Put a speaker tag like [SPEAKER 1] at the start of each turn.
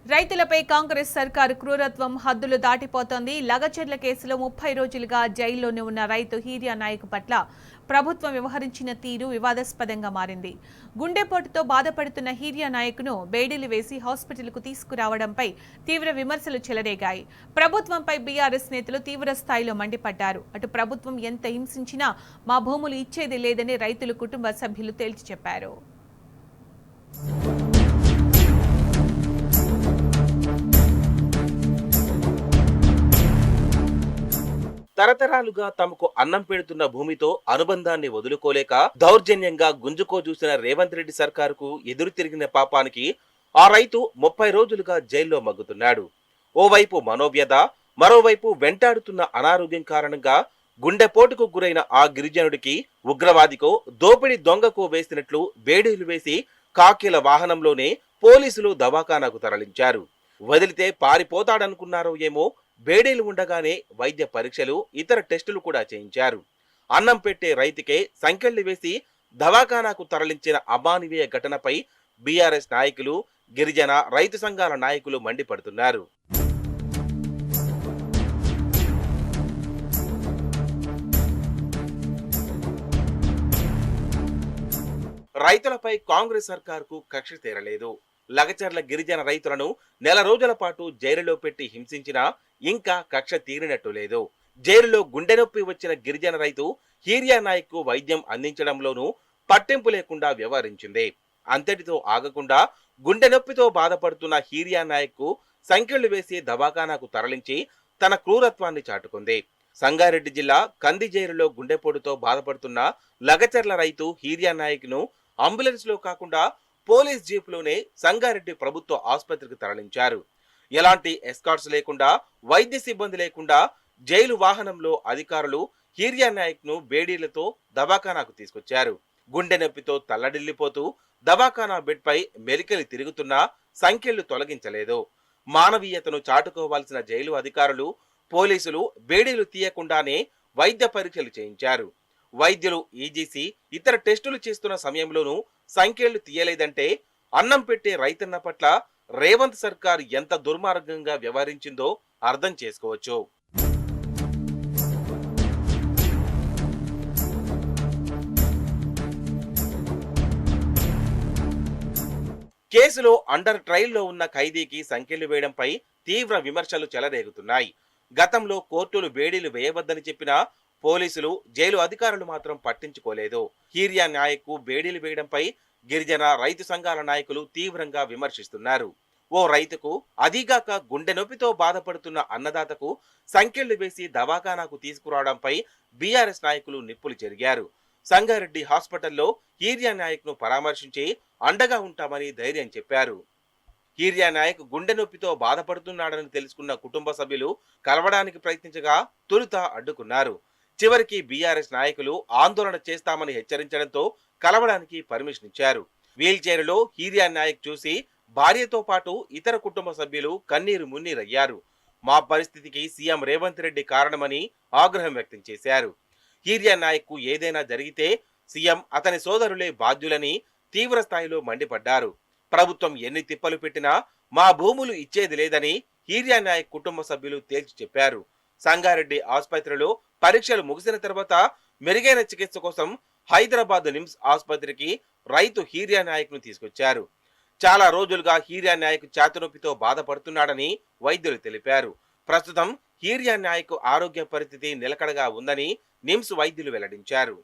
[SPEAKER 1] రైతులపై కాంగ్రెస్ సర్కారు క్రూరత్వం హద్దులు దాటిపోతోంది. లగచర్ల కేసులో 30 రోజులుగా జైల్లోనే ఉన్న రైతు హీరియా నాయక్ పట్ల ప్రభుత్వం వ్యవహరించిన తీరు వివాదాస్పదంగా మారింది. గుండెపోటుతో బాధపడుతున్న హీరియా నాయక్ను బేడీలు వేసి హాస్పిటల్కు తీసుకురావడంపై తీవ్ర విమర్శలు చెలరేగాయి. ప్రభుత్వంపై బీఆర్ఎస్ నేతలు తీవ్ర స్థాయిలో మండిపడ్డారు. అటు ప్రభుత్వం ఎంత హింసించినా మా భూములు ఇచ్చేది లేదని రైతుల కుటుంబ సభ్యులు తేల్చి చెప్పారు.
[SPEAKER 2] తరతరాలుగా తమకు అన్నం పెడుతున్న భూమితో అనుబంధాన్ని వదులుకోలేక దౌర్జన్యంగా గుంజుకో చూసిన రేవంత్ రెడ్డి సర్కారుకు ఎదురు తిరిగిన పాపానికి ఆ రైతు 30 రోజులుగా జైల్లో మగ్గుతున్నాడు. ఓవైపు మనోవ్యధ, మరోవైపు వెంటాడుతున్న అనారోగ్యం కారణంగా గుండెపోటుకు గురైన ఆ గిరిజనుడికి ఉగ్రవాదికో దోపిడి దొంగకో వేసినట్లు బేడీలు వేసి కాకీల వాహనంలోనే పోలీసులు దవాఖానాకు తరలించారు. వదిలితే పారిపోతాడనుకున్నారో ఏమో, బేడీలు ఉండగానే వైద్య పరీక్షలు, ఇతర టెస్టులు కూడా చేయించారు. అన్నం పెట్టే రైతుకే సంకెళ్లు వేసి దవాఖానాకు తరలించిన అమానవీయ ఘటనపై బీఆర్ఎస్ నాయకులు, గిరిజన రైతు సంఘాల నాయకులు మండిపడుతున్నారు. రైతులపై కాంగ్రెస్ సర్కారుకు కక్ష తీరలేదు. లగచర్ల గిరిజన రైతులను నెల రోజుల పాటు జైలులో పెట్టి హింసించినా ఇంకా కక్ష తీరినట్టు లేదు. జైలులో గుండె నొప్పి వచ్చిన గిరిజన రైతు హీరియా నాయక్ కు వైద్యం అందించడంలోనూ పట్టింపు లేకుండా వ్యవహరించింది. అంతటితో ఆగకుండా గుండె నొప్పితో బాధపడుతున్న హీరియా నాయక్ కు సంకెళ్లు వేసి దవాఖానాకు తరలించి తన క్రూరత్వాన్ని చాటుకుంది. సంగారెడ్డి జిల్లా కంది జైలులో గుండెపోటుతో బాధపడుతున్న లగచర్ల రైతు హీరియా నాయక్ ను అంబులెన్స్ లో కాకుండా పోలీస్ జీప్లోనే సంగారెడ్డి ప్రభుత్వ ఆసుపత్రికి తరలించారు. ఎలాంటి ఎస్కార్ట్స్ లేకుండా, వైద్య సిబ్బంది లేకుండా జైలు వాహనంలో అధికారులు హీరియా నాయక్ ను బేడీలతో దవాఖానాకు తీసుకొచ్చారు. గుండె నొప్పితో తల్లడిల్లిపోతూ దవాఖానా బెడ్ పై మెలికలి తిరుగుతున్నా సంకెళ్లు తొలగించలేదు. మానవీయతను చాటుకోవాల్సిన జైలు అధికారులు, పోలీసులు బేడీలు తీయకుండానే వైద్య పరీక్షలు చేయించారు. వైద్యులు ఈజీసీ, ఇతర టెస్టులు చేస్తున్న సమయంలోనూ సంఖ్యలు తీయలేదంటే అన్నం పెట్టే రైతన్న పట్ల రేవంత్ సర్కార్ ఎంత దుర్మార్గంగా వ్యవహరించిందో అర్థం చేసుకోవచ్చు. కేసులో అండర్ ట్రయల్లో ఉన్న ఖైదీకి సంఖ్యలు వేయడంపై తీవ్ర విమర్శలు చెలరేగుతున్నాయి. గతంలో కోర్టులు బేడీలు వేయవద్దని చెప్పినా పోలీసులు, జైలు అధికారులు మాత్రం పట్టించుకోలేదు. హీరియా నాయక్ కు బేడీలు వేయడంపై గిరిజన రైతు సంఘాల నాయకులు తీవ్రంగా విమర్శిస్తున్నారు. ఓ రైతుకు, అదీగాక గుండె నొప్పితో బాధపడుతున్న అన్నదాతకు సంకెళ్లు వేసి దవాఖానాకు తీసుకురావడంపై బీఆర్ఎస్ నాయకులు నిప్పులు చెరిగారు. సంగారెడ్డి హాస్పిటల్లో హీరియా నాయక్ ను పరామర్శించి అండగా ఉంటామని ధైర్యం చెప్పారు. హీరియా నాయక్ గుండె నొప్పితో బాధపడుతున్నాడని తెలుసుకున్న కుటుంబ సభ్యులు కలవడానికి ప్రయత్నించగా తొలుత అడ్డుకున్నారు. చివరికి బీఆర్ఎస్ నాయకులు ఆందోళన చేస్తామని హెచ్చరించడంతో కలవడానికి పర్మిషన్ ఇచ్చారు. వీల్ చైర్లో హీరియా నాయక్ చూసి భార్యతో పాటు ఇతర కుటుంబ సభ్యులు కన్నీరు మున్నీరయ్యారు. మా పరిస్థితికి సీఎం రేవంత్ రెడ్డి కారణమని ఆగ్రహం వ్యక్తం చేశారు. హీరియా నాయక్ కు ఏదైనా జరిగితే సీఎం, అతని సోదరులే బాధ్యులని తీవ్ర స్థాయిలో మండిపడ్డారు. ప్రభుత్వం ఎన్ని తిప్పలు పెట్టినా మా భూములు ఇచ్చేది లేదని హీరియా నాయక్ కుటుంబ సభ్యులు తేల్చి చెప్పారు. సంగారెడ్డి ఆసుపత్రిలో పరీక్షలు ముగిసిన తర్వాత మెరుగైన చికిత్స కోసం హైదరాబాద్ నిమ్స్ ఆసుపత్రికి రైతు హీరియా నాయక్ ను తీసుకొచ్చారు. చాలా రోజులుగా హీరియా నాయక్ ఛాతీనొప్పితో బాధపడుతున్నాడని వైద్యులు తెలిపారు. ప్రస్తుతం హీరియా నాయక్ ఆరోగ్య పరిస్థితి నిలకడగా ఉందని నిమ్స్ వైద్యులు వెల్లడించారు.